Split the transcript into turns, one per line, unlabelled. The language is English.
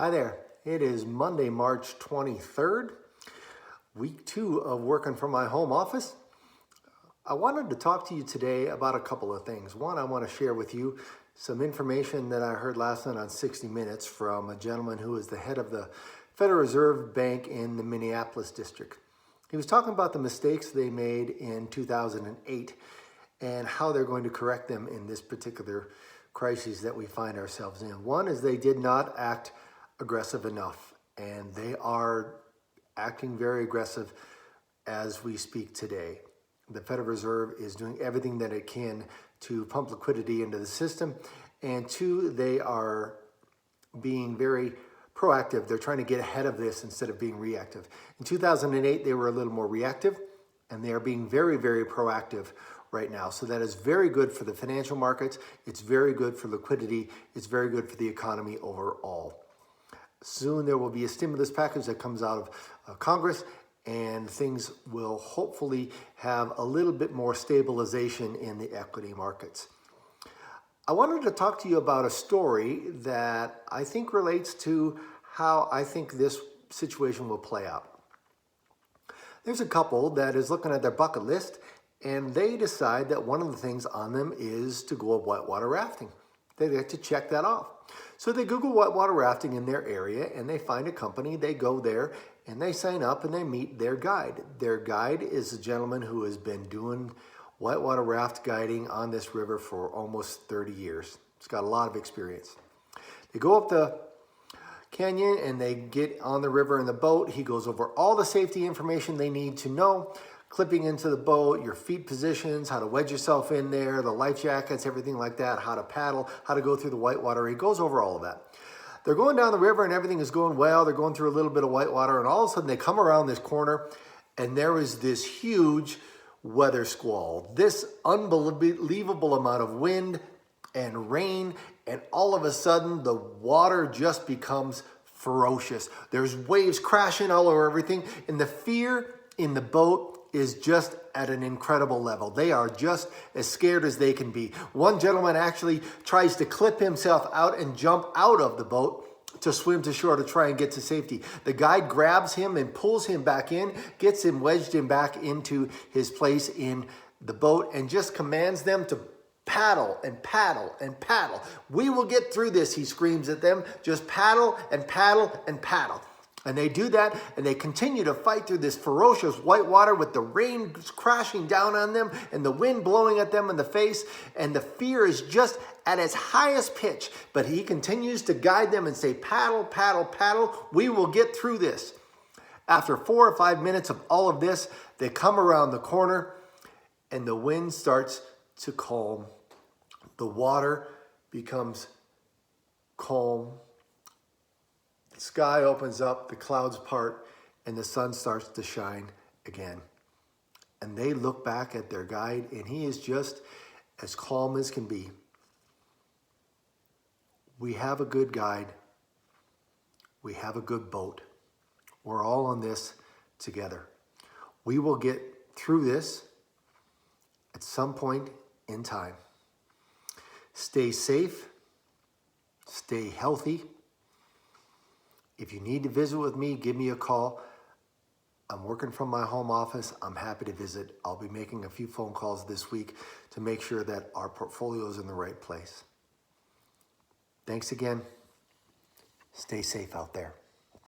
Hi there. It is Monday, March 23rd, week 2 of working from my home office. I wanted to talk to you today about a couple of things. One, I want to share with you some information that I heard last night on 60 Minutes from a gentleman who is the head of the Federal Reserve Bank in the Minneapolis district. He was talking about the mistakes they made in 2008 and how they're going to correct them in this particular crisis that we find ourselves in. One is they did not act aggressive enough, and they are acting very aggressive as we speak today. The Federal Reserve is doing everything that it can to pump liquidity into the system, and two, they are being very proactive. They're trying to get ahead of this instead of being reactive. In 2008, they were a little more reactive, and they are being very, very proactive right now. So that is very good for the financial markets. It's very good for liquidity. It's very good for the economy overall. Soon there will be a stimulus package that comes out of Congress, and things will hopefully have a little bit more stabilization in the equity markets. I wanted to talk to you about a story that I think relates to how I think this situation will play out. There's a couple that is looking at their bucket list, and they decide that one of the things on them is to go whitewater rafting. They get to check that off. So they Google whitewater rafting in their area, and they find a company. They go there and they sign up and they meet their guide. Their guide is a gentleman who has been doing whitewater raft guiding on this river for almost 30 years. He's got a lot of experience. They go up the canyon and they get on the river in the boat. He goes over all the safety information they need to know. Clipping into the boat, your feet positions, how to wedge yourself in there, the life jackets, everything like that, how to paddle, how to go through the whitewater. He goes over all of that. They're going down the river and everything is going well. They're going through a little bit of whitewater, and all of a sudden they come around this corner and there is this huge weather squall, this unbelievable amount of wind and rain, and all of a sudden the water just becomes ferocious. There's waves crashing all over everything, and the fear in the boat is just at an incredible level. They are just as scared as they can be. One gentleman actually tries to clip himself out and jump out of the boat to swim to shore to try and get to safety. The guide grabs him and pulls him back in, gets him wedged him back into his place in the boat, and just commands them to paddle and paddle and paddle. We will get through this, he screams at them. Just paddle and paddle and paddle. And they do that, and they continue to fight through this ferocious whitewater with the rain crashing down on them and the wind blowing at them in the face, and the fear is just at its highest pitch. But he continues to guide them and say, paddle, paddle, paddle, we will get through this. After 4 or 5 minutes of all of this, they come around the corner, and the wind starts to calm. The water becomes calm. The sky opens up, the clouds part, and the sun starts to shine again. And they look back at their guide, and he is just as calm as can be. We have a good guide. We have a good boat. We're all on this together. We will get through this at some point in time. Stay safe. Stay healthy. If you need to visit with me, give me a call. I'm working from my home office. I'm happy to visit. I'll be making a few phone calls this week to make sure that our portfolio is in the right place. Thanks again. Stay safe out there.